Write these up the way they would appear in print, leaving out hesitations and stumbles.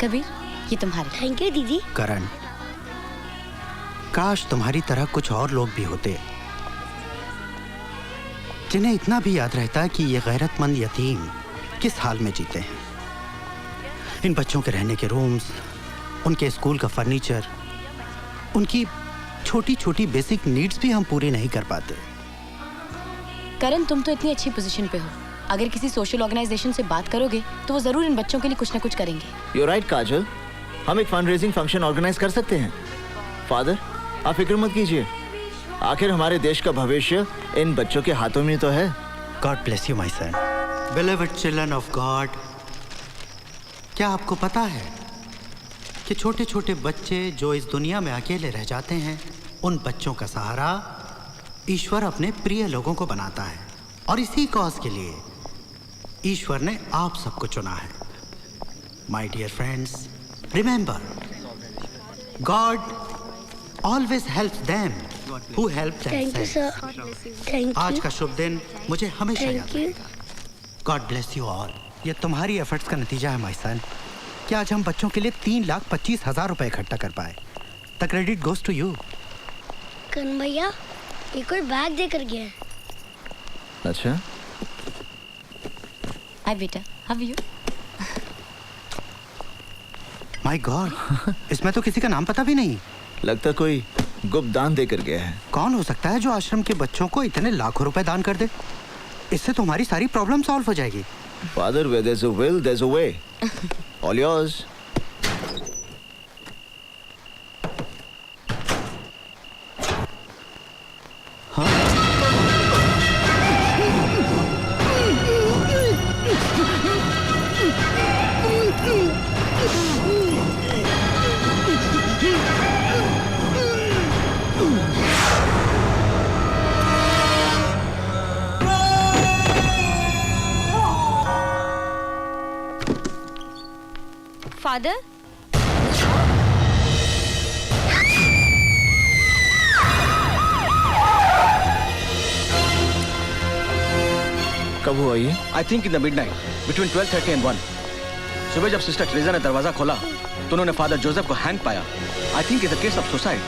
कबीर, ये तुम्हारे। Thank you दीदी। करण, काश तुम्हारी तरह कुछ और लोग भी होते जिन्हें इतना भी याद रहता कि ये गैरतमंद यतीम किस हाल में जीते हैं। इन बच्चों के रहने के रूम्स, उनके स्कूल का फर्नीचर, उनकी छोटी छोटी बेसिक नीड्स भी हम पूरी नहीं कर पाते। करण, तुम तो इतनी अच्छी पोजीशन पे हो, अगर किसी सोशल ऑर्गेनाइजेशन से बात करोगे तो वो जरूर इन बच्चों के लिए कुछ ना कुछ करेंगे। You're right, काजल, हम एक फंड रेजिंग फंक्शन ऑर्गेनाइज कर सकते हैं। फादर, आप फिक्र मत कीजिए, आखिर हमारे देश का भविष्य इन बच्चों के हाथों में तो है। God bless you, my son. Beloved children of God. क्या आपको पता है कि छोटे छोटे बच्चे जो इस दुनिया में अकेले रह जाते हैं, उन बच्चों का सहारा ईश्वर अपने प्रिय लोगों को बनाता है, और इसी कॉज के लिए ईश्वर ने आप सबको चुना है। My dear friends, remember, God always helps them who help themselves. आज का शुभ दिन मुझे हमेशा याद रहेगा। God bless you all. ये तुम्हारी एफर्ट्स का नतीजा है माय सन कि आज हम बच्चों के लिए 3,25,000 रुपए इकट्ठा कर पाए। The credit goes to you. Karan भैया, ये कोई बैग देकर गया है। अच्छा, हाय बेटा, how are you? My God, इसमें तो किसी का नाम पता भी नहीं। लगता कोई गुप्त दान देकर गया है। कौन हो सकता है जो आश्रम के बच्चों को इतने लाखों रुपए दान कर दे? इससे तो हमारी सारी प्रॉब्लम सॉल्व हो जाएगी। Father, where there's a will, there's a way. All yours. Father, कब हुआ ये? I think in the midnight between 12:30 and 1। सुबह जब सिस्टर ट्रेजा ने दरवाजा खोला तो उन्होंने फादर जोसेफ को हैंग पाया। I think it's a case of suicide.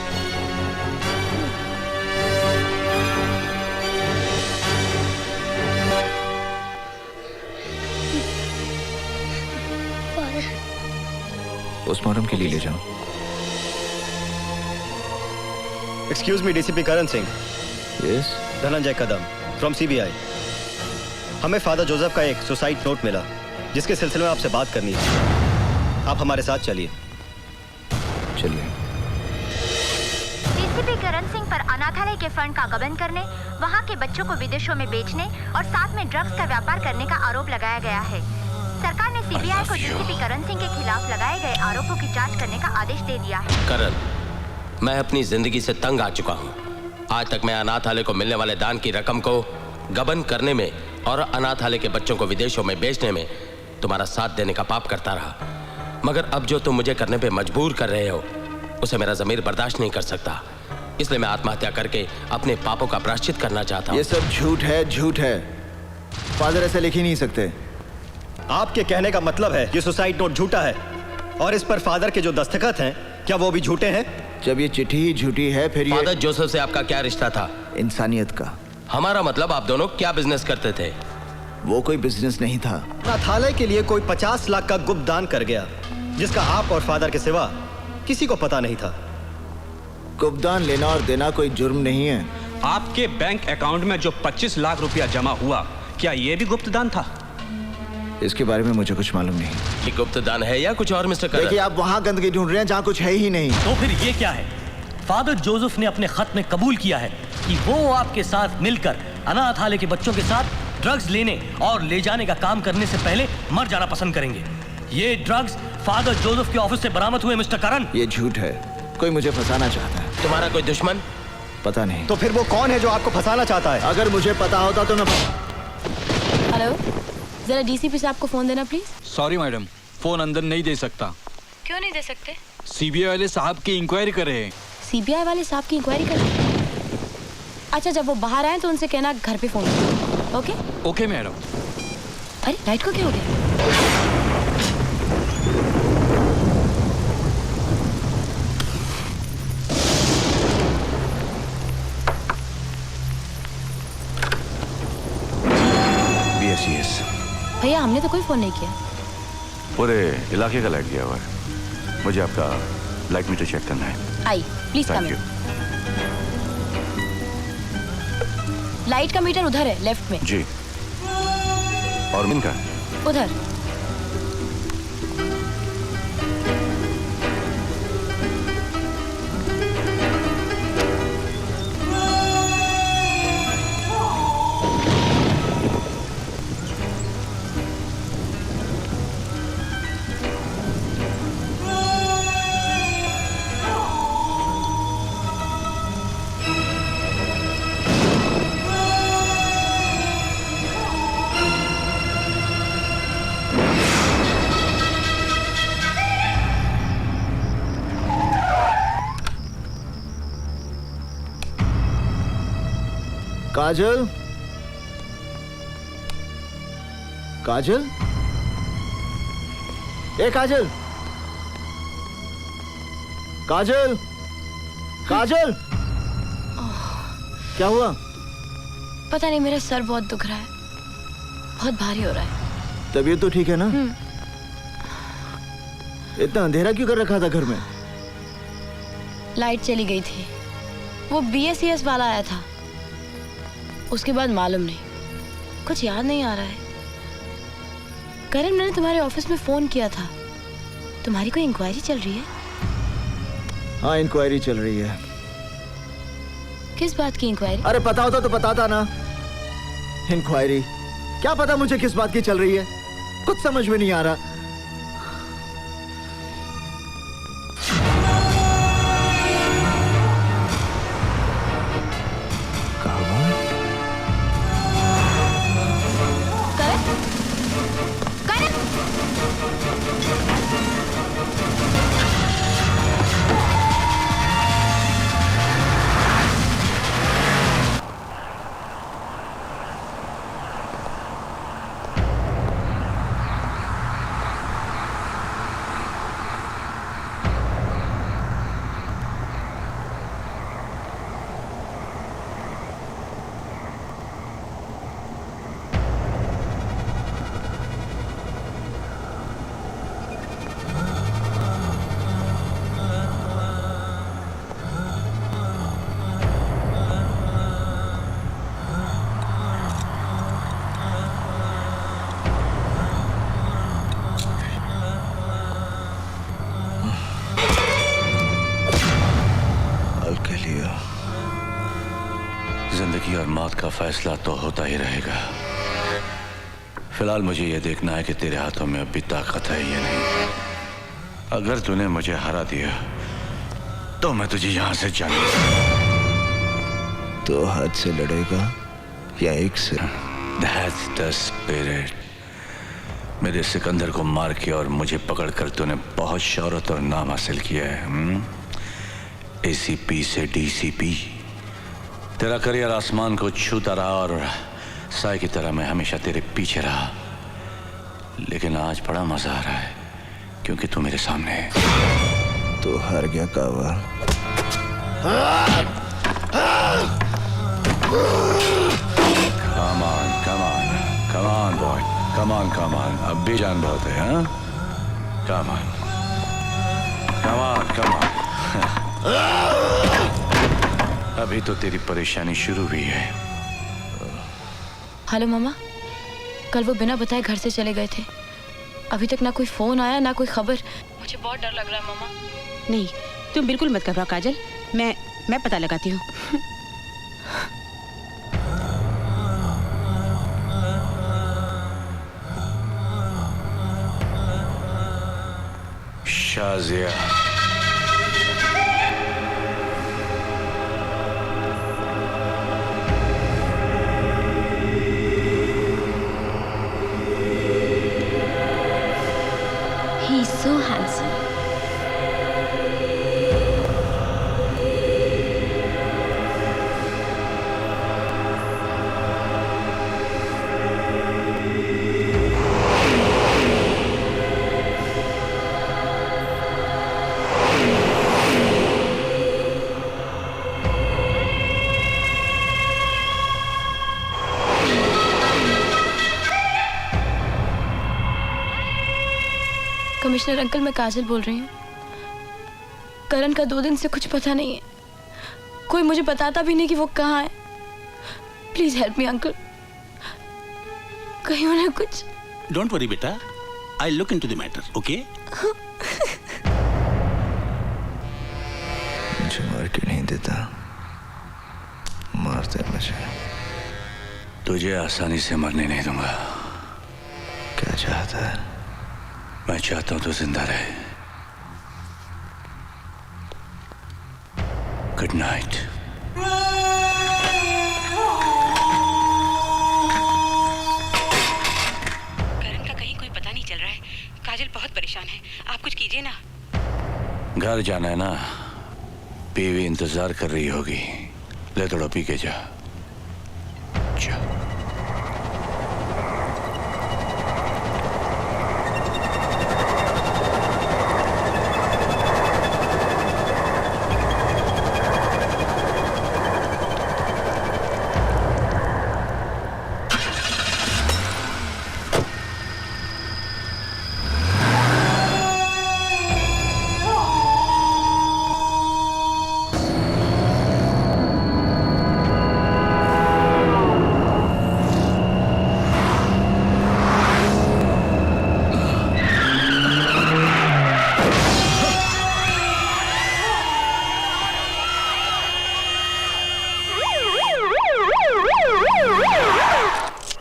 Postmortem के लिए ले जाओ। Excuse me, DCP Karan Singh. Yes. Dhananjay Kadam from CBI. हमें फादर जोसेफ का एक सुसाइड नोट मिला जिसके सिलसिले में आपसे बात करनी है। आप हमारे साथ चलिए। चलिए। डीसीपी करण सिंह पर अनाथालय के फंड का गबन करने, वहां के बच्चों को विदेशों में बेचने और साथ में ड्रग्स का व्यापार करने का आरोप लगाया गया है। सरकार ने सीबीआई को डीसीपी करण सिंह के खिलाफ लगाए गए आरोपों की जांच करने का आदेश दे दिया है। करण, मैं अपनी जिंदगी से तंग आ चुका हूँ। आज तक मैं अनाथालय को मिलने वाले दान की रकम को गबन करने में और अनाथालय के बच्चों को विदेशों में बेचने में तुम्हारा साथ देने का पाप करता रहा, मगर अब जो तुम मुझे करने पे मजबूर कर रहे हो उसे मेरा ज़मीर बर्दाश्त नहीं कर सकता। इसलिए मैं आत्महत्या करके अपने पापों का प्रायश्चित करना चाहता हूँ। ये सब झूठ है, झूठ है। फादर ऐसे लिख ही नहीं सकते। आपके कहने का मतलब है ये सुसाइड नोट झूठा है और इस पर फादर के जो दस्तखत हैं क्या वो भी झूठे हैं? जब ये चिट्ठी ही झूठी है फिर फादर जोसेफ से आपका क्या रिश्ता था? इंसानियत का। हमारा मतलब आप दोनों क्या बिजनेस करते थे? वो कोई बिजनेस नहीं था। अनाथालय के लिए कोई 50 लाख का गुप्त दान कर गया जिसका आप और फादर के सिवा किसी को पता नहीं था। गुप्त दान लेना और देना कोई जुर्म नहीं है। आपके बैंक अकाउंट में जो 25 लाख रुपया जमा हुआ, क्या ये भी गुप्त दान था? इसके बारे में मुझे कुछ मालूम नहीं। ये गुप्त दान है या कुछ और मिस्टर करण? देखिए, आप वहाँ गंदगी ढूंढ रहे हैं जहाँ कुछ है ही नहीं। तो फिर ये क्या है? फादर जोसेफ ने अपने खत में कबूल किया है कि वो आपके साथ मिलकर अनाथालय के बच्चों के साथ ड्रग्स लेने और ले जाने का काम करने से पहले मर जाना पसंद करेंगे। ये ड्रग्स फादर जोसेफ के ऑफिस से बरामद हुए मिस्टर करण। ये झूठ है। कोई मुझे फंसाना चाहता है। तुम्हारा कोई दुश्मन? पता नहीं। तो फिर वो कौन है जो आपको फंसाना चाहता है? अगर मुझे पता होता तो मैं। हेलो, जरा डीसीपी साहब को फोन देना प्लीज। सॉरी मैडम, फोन अंदर नहीं दे सकता। क्यों नहीं दे सकते? सीबीआई वाले साहब की इंक्वायरी कर रहे हैं। सीबीआई वाले साहब की इंक्वायरी कर रहे हैं? अच्छा, जब वो बाहर आए तो उनसे कहना घर पे फोन करो। ओके? Okay madam. अरे लाइट को क्या हो गया? भैया हमने तो कोई फोन नहीं किया। पूरे इलाके का लाइट गया हुआ है। मुझे आपका लाइट मीटर चेक करना है। आई प्लीज कम इन। लाइट का मीटर उधर है, लेफ्ट में। जी। और मिन का? उधर। काजल, काजल, ए काजल, काजल, काजल, क्या हुआ? पता नहीं, मेरा सर बहुत दुख रहा है, बहुत भारी हो रहा है। तबीयत तो ठीक है ना? इतना अंधेरा क्यों कर रखा था घर में? लाइट चली गई थी, वो BSES वाला आया था, उसके बाद मालूम नहीं, कुछ याद नहीं आ रहा है। करण, मैंने तुम्हारे ऑफिस में फोन किया था, तुम्हारी कोई इंक्वायरी चल रही है? हाँ, इंक्वायरी चल रही है। किस बात की इंक्वायरी? अरे पता होता तो बताता ना। इंक्वायरी क्या पता मुझे किस बात की चल रही है, कुछ समझ में नहीं आ रहा। जिंदगी और मौत का फैसला तो होता ही रहेगा। फिलहाल मुझे यह देखना है कि तेरे हाथों में अभी ताकत है या नहीं। अगर तूने मुझे हरा दिया तो मैं तुझे यहां से जाने तो हाथ से लड़ेगा या एक से? That's the spirit। मेरे सिकंदर को मार के और मुझे पकड़कर तूने बहुत शौहरत और नाम हासिल किया है। ACP से DCP। तेरा करियर आसमान को छूता रहा और साए की तरह मैं हमेशा तेरे पीछे रहा, लेकिन आज बड़ा मजा आ रहा है क्योंकि तू मेरे सामने है। तो हार गया कावा। Come on, come on, come on boy, come on, come on। अब भी जान बहुत है, हाँ? Come on, come on, come on। अभी तो तेरी परेशानी शुरू हुई है। हेलो मामा, कल वो बिना बताए घर से चले गए थे, अभी तक ना कोई फोन आया ना कोई खबर। मुझे बहुत डर लग रहा है मामा। नहीं, तुम बिल्कुल मत घबराओ काजल, मैं पता लगाती हूँ। Shazia, He's so handsome। Commissioner uncle, मैं काजल बोल रही हूँ। करण का 2 दिन से कुछ पता नहीं है। कोई मुझे बताता भी नहीं कि वो कहाँ है। Please help me uncle. कहीं उन्हें कुछ। डोंट वरी बेटा, I look into the matter, okay? मुझे मार क्यों नहीं देता? मारते मुझे। तुझे आसानी से मरने नहीं दूंगा। क्या चाहता है? मैं चाहता हूं तू जिंदा रहे। Good night. करण का कहीं कोई पता नहीं चल रहा है। काजल बहुत परेशान है, आप कुछ कीजिए ना। घर जाना है ना? बीवी इंतजार कर रही होगी। ले थोड़ा पी के जा। जा।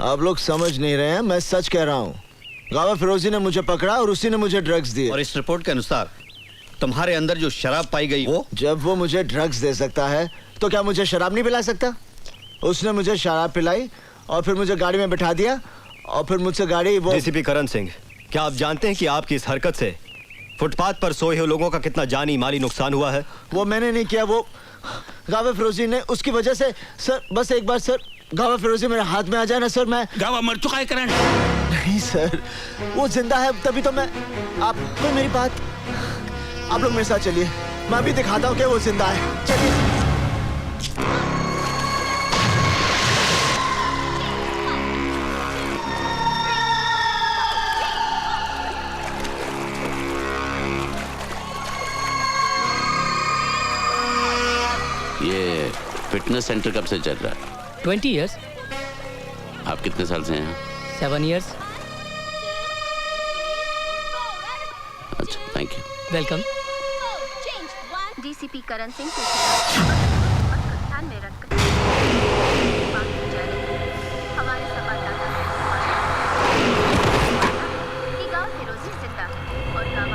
आप लोग समझ नहीं रहे हैं, मैं सच कह रहा हूँ। गावा फिरोजी ने मुझे पकड़ा और उसी ने मुझे ड्रग्स दिए। और इस रिपोर्ट के अनुसार तुम्हारे अंदर जो शराब पाई गई वो? जब वो मुझे ड्रग्स दे सकता है तो क्या मुझे शराब नहीं पिला सकता? उसने मुझे शराब पिलाई और फिर मुझे गाड़ी में बिठा दिया और फिर मुझसे गाड़ी वो। डीसीपी करण सिंह, क्या आप जानते हैं कि आपकी इस हरकत से फुटपाथ पर सोए हुए लोगों का कितना जानी माली नुकसान हुआ है? वो मैंने नहीं किया, वो गावा फिरोजी ने। उसकी वजह से सर, बस एक बार सर गावा फिरोजी मेरे हाथ में आ जाए ना सर, मैं। गावा मर चुका है करण। नहीं सर, वो जिंदा है, तभी तो मैं। आप कोई मेरी बात, आप लोग मेरे साथ चलिए, मैं अभी दिखाता हूँ कि वो जिंदा है। चलिए। ये फिटनेस सेंटर कब से चल रहा है? 20 years। आप कितने साल से हैं? 7 years। अच्छा, thank you. Welcome. DCP Karan Singh के खिलाफ ध्यान में रखकर बात की जा रही है। हमारे संवाददाता कि गांव फिरोजी जिंदा है और गांव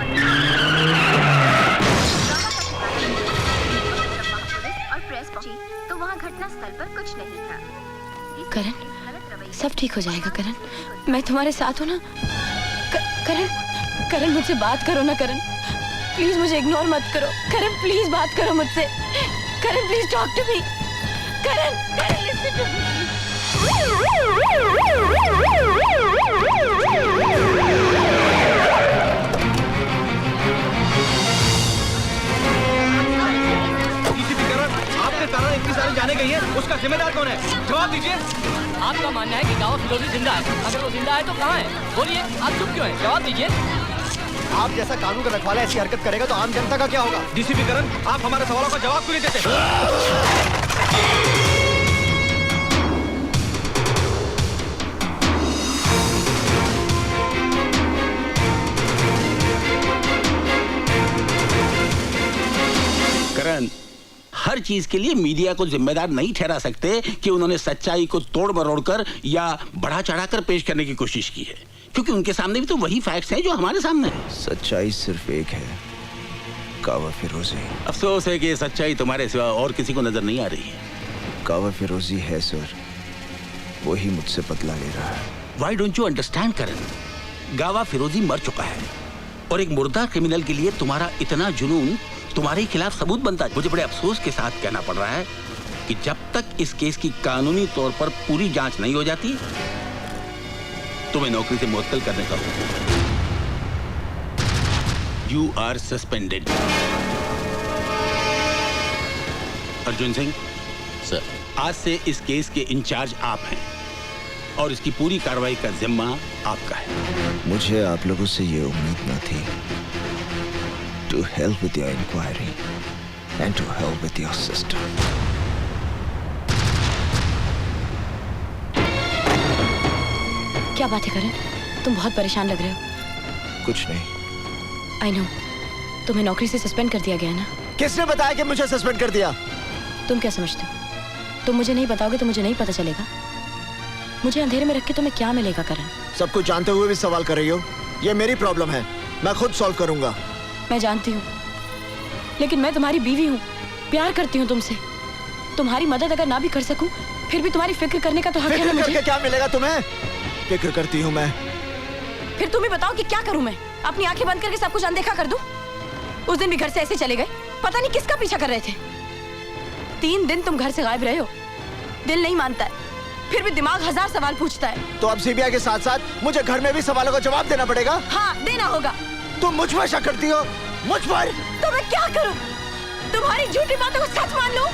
और प्रेस पहुंची तो वहां घटना स्थल पर कुछ नहीं था। करण, सब ठीक हो जाएगा करण, मैं तुम्हारे साथ हूँ ना। करण, करण मुझसे बात करो ना करण, प्लीज मुझे इग्नोर मत करो। करण प्लीज बात करो मुझसे। Karan please talk to me. Karan, Karan listen to me. Karan इतनी सारी जाने गई है, उसका जिम्मेदार कौन है? जवाब दीजिए। आपका मानना है कि गावा फिरोजी जिंदा है। अगर वो जिंदा है तो कहाँ है? बोलिए, आप चुप क्यों हैं? जवाब दीजिए। आप जैसा कानून का रखवाला ऐसी हरकत करेगा तो आम जनता का क्या होगा? डीसीपी करण, आप हमारे सवालों का जवाब क्यों नहीं देते? करण, हर चीज के लिए मीडिया को जिम्मेदार नहीं ठहरा सकते कि उन्होंने सच्चाई को तोड़ मरोड़ कर या बढ़ा चढ़ाकर पेश करने की कोशिश की है, क्योंकि उनके सामने भी तो वही फैक्ट्स हैं जो हमारे सामने हैं। सच्चाई सिर्फ एक है, गावा फिरोजी। अफसोस है कि ये सच्चाई तुम्हारे सिवा और किसी को नजर नहीं आ रही है। गावा फिरोजी है सर, वही मुझसे बदला ले रहा है। Why don't you understand, करण? गावा फिरोजी मर चुका है और एक मुर्दा क्रिमिनल के लिए तुम्हारा इतना जुनून तुम्हारे खिलाफ सबूत बनता है। मुझे बड़े अफसोस के साथ कहना पड़ रहा है कि जब तक इस केस की कानूनी तौर पर पूरी जांच नहीं हो जाती, तुम्हें नौकरी से मुअत्तल करने का हुक्म। You are suspended। Arjun Singh sir, आज से इस केस के इंचार्ज आप हैं और इसकी पूरी कार्रवाई का जिम्मा आपका है। मुझे आप लोगों से ये उम्मीद न थी। To hell with your inquiry and to hell with your sister. क्या बात है करण? तुम बहुत परेशान लग रहे हो। कुछ नहीं। आई नो, तुम्हें नौकरी से सस्पेंड कर दिया गया ना? किसने बताया कि मुझे सस्पेंड कर दिया? तुम क्या समझते हो? तुम मुझे नहीं बताओगे तो मुझे नहीं पता चलेगा। मुझे अंधेरे में रख के तुम्हें क्या मिलेगा करण? सब कुछ जानते हुए भी सवाल कर रही हो? ये मेरी प्रॉब्लम है, मैं खुद सॉल्व करूंगा। मैं जानती हूँ, लेकिन मैं तुम्हारी बीवी हूँ, प्यार करती हूँ तुमसे। तुम्हारी मदद अगर ना भी कर सकूं, फिर भी तुम्हारी फिक्र करने का तो हक है ना मुझे। करके क्या मिलेगा तुम्हें? फिक्र करती हूँ मैं। फिर तुम ही बताओ कि क्या करूं मैं? अपनी आंखें बंद करके सब कुछ अनदेखा कर दूं? उस दिन भी घर से ऐसे चले गए, पता नहीं किसका पीछा कर रहे थे। 3 दिन तुम घर से गायब रहे हो। दिल नहीं मानता है, फिर भी दिमाग 1000 सवाल पूछता है। तो अब सीबीआई के साथ साथ मुझे घर में भी सवालों का जवाब देना पड़ेगा? हाँ, देना होगा। तुम मुझ पर शक करती हो? मुझ पर? तो मैं क्या करूं? तुम्हारी झूठी बातों को सच मान लूं?